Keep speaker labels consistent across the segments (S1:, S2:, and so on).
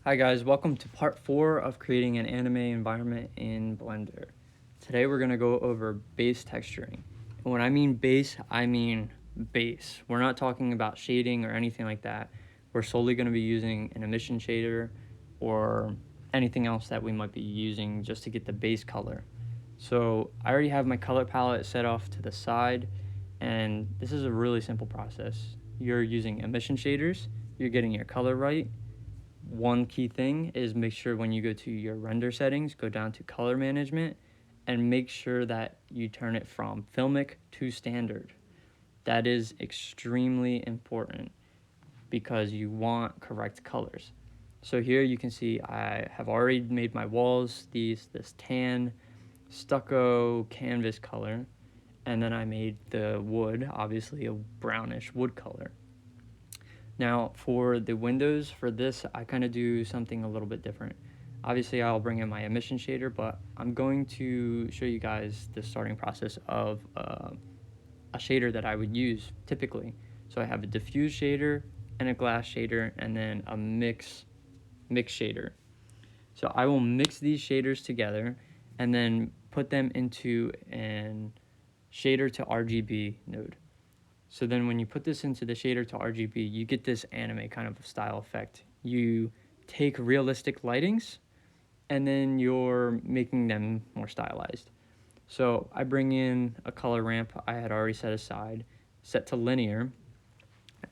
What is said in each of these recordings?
S1: Hi guys, welcome to part 4 of creating an anime environment in Blender. Today we're going to go over base texturing. And when I mean base, I mean base. We're not talking about shading or anything like that. We're solely going to be using an emission shader or anything else that we might be using just to get the base color. So I already have my color palette set off to the side, and this is a really simple process. You're using emission shaders, you're getting your color right. One key thing is make sure when you go to your render settings, go down to color management and make sure that you turn it from filmic to standard. That is extremely important because you want correct colors. So here you can see I have already made my walls this tan stucco canvas color, and then I made the wood obviously a brownish wood color. Now for the windows, for this, I kind of do something a little bit different. Obviously, I'll bring in my emission shader, but I'm going to show you guys the starting process of a shader that I would use typically. So I have a diffuse shader and a glass shader, and then a mix shader. So I will mix these shaders together and then put them into an shader to RGB node. So then when you put this into the shader to RGB, you get this anime kind of style effect. You take realistic lightings and then you're making them more stylized. So I bring in a color ramp I had already set aside, set to linear.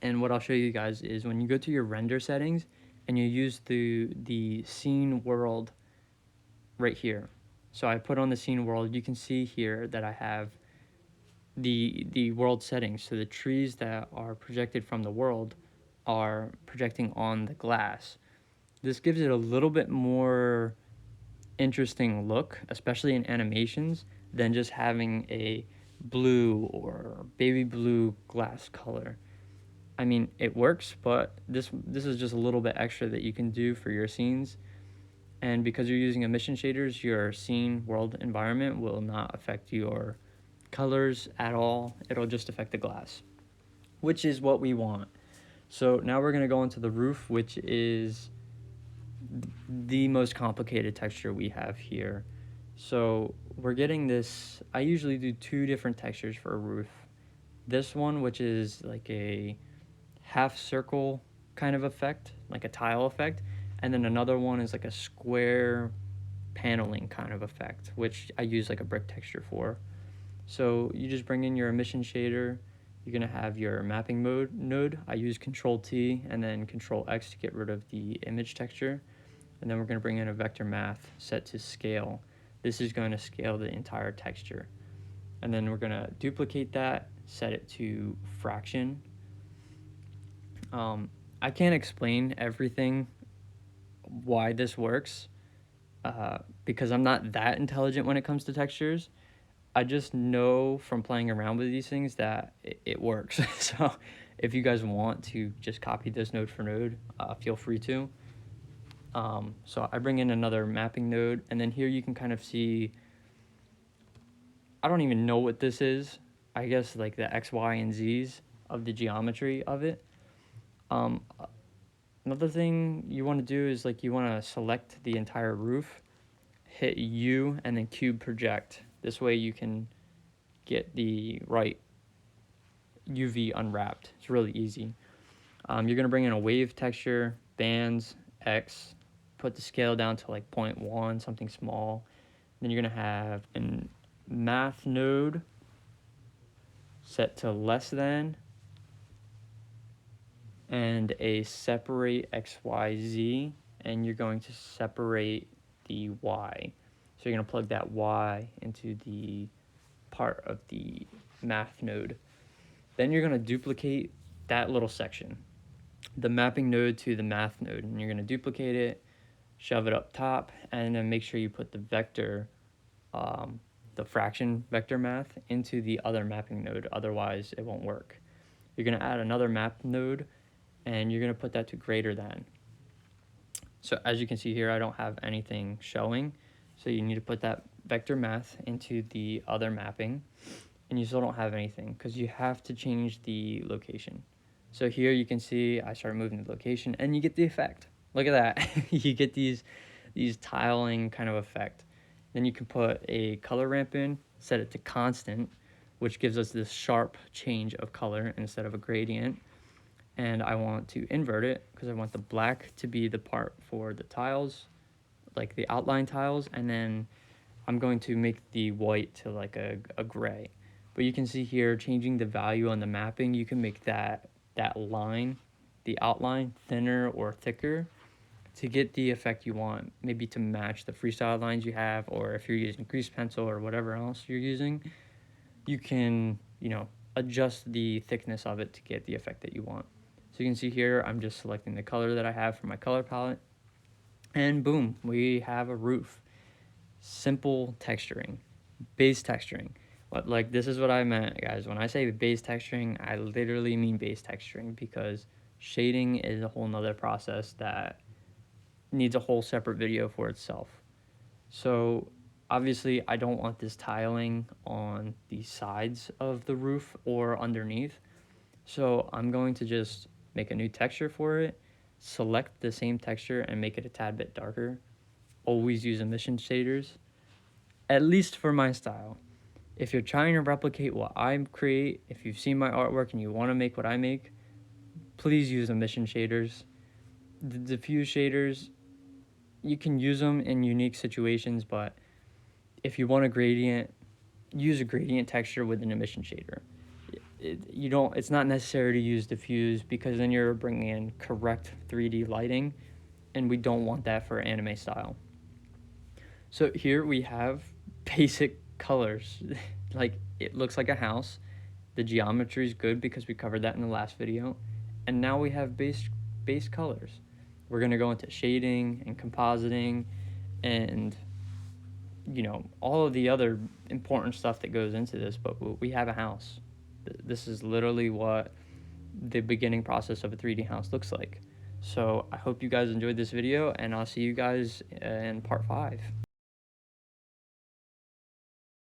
S1: And what I'll show you guys is when you go to your render settings and you use the scene world right here. So I put on the scene world, you can see here that I have the world settings. So the trees that are projected from the world are projecting on the glass. This gives it a little bit more interesting look, especially in animations, than just having a blue or baby blue glass color. I mean, it works, but this is just a little bit extra that you can do for your scenes. And because you're using emission shaders, your scene world environment will not affect your colors at all. It'll just affect the glass, which is what we want. So now we're going to go into the roof, which is the most complicated texture we have here. So we're getting this, I usually do 2 different textures for a roof. This one, which is like a half circle kind of effect, like a tile effect, and then another one is like a square paneling kind of effect, which I use like a brick texture for. So you just bring in your emission shader. You're going to have your mapping mode node. I use Control T and then Control X to get rid of the image texture. And then we're going to bring in a vector math set to scale. This is going to scale the entire texture. And then we're going to duplicate that, set it to fraction. I can't explain everything why this works because I'm not that intelligent when it comes to textures. I just know from playing around with these things that it works. So if you guys want to just copy this node for node, feel free to. So I bring in another mapping node, and then here you can kind of see, I don't even know what this is. I guess like the X, Y, and Z's of the geometry of it. Another thing you want to do is like you want to select the entire roof, hit U, and then cube project. This way you can get the right UV unwrapped. It's really easy. You're going to bring in a wave texture, bands, X, put the scale down to like 0.1, something small. Then you're going to have a math node set to less than, and a separate XYZ, and you're going to separate the Y. So you're going to plug that Y into the part of the math node. Then you're going to duplicate that little section, the mapping node to the math node, and you're going to duplicate it, shove it up top, and then make sure you put the vector, the fraction vector math into the other mapping node, otherwise it won't work. You're going to add another map node, and you're going to put that to greater than. So as you can see here, I don't have anything showing, so you need to put that vector math into the other mapping, and you still don't have anything because you have to change the location. So here you can see I start moving the location, and you get the effect. Look at that. You get these tiling kind of effect. Then you can put a color ramp in, set it to constant, which gives us this sharp change of color instead of a gradient. And I want to invert it because I want the black to be the part for the tiles, like the outline tiles, and then I'm going to make the white to like a gray. But you can see here, changing the value on the mapping, you can make that line, the outline, thinner or thicker to get the effect you want, maybe to match the freestyle lines you have, or if you're using grease pencil or whatever else you're using, you can, adjust the thickness of it to get the effect that you want. So you can see here, I'm just selecting the color that I have for my color palette, and boom, we have a roof. Simple texturing, base texturing. Like, this is what I meant, guys. When I say base texturing, I literally mean base texturing, because shading is a whole nother process that needs a whole separate video for itself. So obviously I don't want this tiling on the sides of the roof or underneath. So I'm going to just make a new texture for it, select the same texture and make it a tad bit darker. Always use emission shaders, at least for my style. If you're trying to replicate what I create, if you've seen my artwork and you want to make what I make, please use emission shaders. The diffuse shaders, you can use them in unique situations, but if you want a gradient, use a gradient texture with an emission shader. It's not necessary to use diffuse, because then you're bringing in correct 3D lighting, and we don't want that for anime style. So here we have basic colors. Like, it looks like a house. The geometry is good because we covered that in the last video. And now we have base colors. We're going to go into shading and compositing and, all of the other important stuff that goes into this, but we have a house. This is literally what the beginning process of a 3D house looks like. So I hope you guys enjoyed this video, and I'll see you guys in part 5.